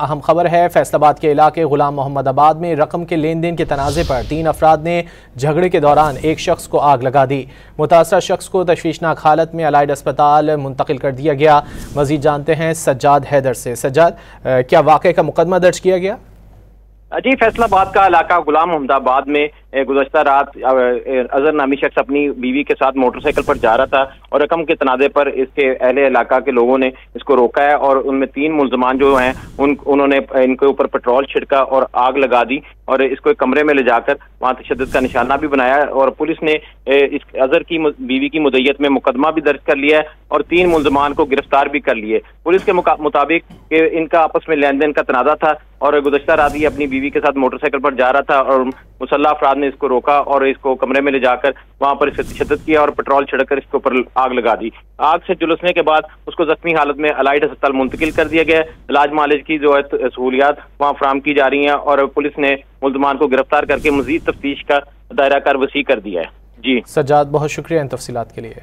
अहम खबर है, फैसलाबाद के इलाके गुलाम मोहम्मदाबाद में रकम के लेन देन के तनाज़े पर 3 अफराद ने झगड़े के दौरान एक शख्स को आग लगा दी। मुतासरा शख्स को तशवीशनाक हालत में अलाइड अस्पताल मुंतकिल कर दिया गया। मजीद जानते हैं सज्जाद हैदर से। सज्जाद, क्या वाक़े का मुकदमा दर्ज किया गया? जी, फैसलाबाद का इलाका गुलाम मोहम्मदाबाद में गुज़श्ता रात अजहर नामी शख्स अपनी बीवी के साथ मोटरसाइकिल पर जा रहा था और रकम के तनाज़े पर इसके अहले इलाका के लोगों ने इसको रोका है और उनमें 3 मुल्ज़मान जो हैं उन्होंने इनके ऊपर पेट्रोल छिड़का और आग लगा दी और इसको एक कमरे में ले जाकर वहाँ तशद्दुद का निशाना भी बनाया और पुलिस ने इस अजहर की बीवी की मुद्दत में मुकदमा भी दर्ज कर लिया है और 3 मुल्ज़मान को गिरफ्तार भी कर लिए। पुलिस के मुताबिक इनका आपस में लेन देन का तनाज़ा था और गुज़श्ता रात ही अपनी बीवी के साथ मोटरसाइकिल पर जा रहा था और मुसल्लह अफराद ने इसको रोका और इसको कमरे में ले जाकर वहां पर इससे तशद्दुद किया और पेट्रोल छिड़कर इसके ऊपर आग लगा दी। आग से झुलसने के बाद उसको जख्मी हालत में अलाइड अस्पताल मुंतकिल कर दिया गया। इलाज मालिज की जो है सहूलियात वहाँ फराहम की जा रही हैं और पुलिस ने मुल्ज़मान को गिरफ्तार करके मजीद तफ्तीश का दायरा कार वसी कर दिया है। जी सज्जाद, बहुत शुक्रिया इन तफसीलात के लिए।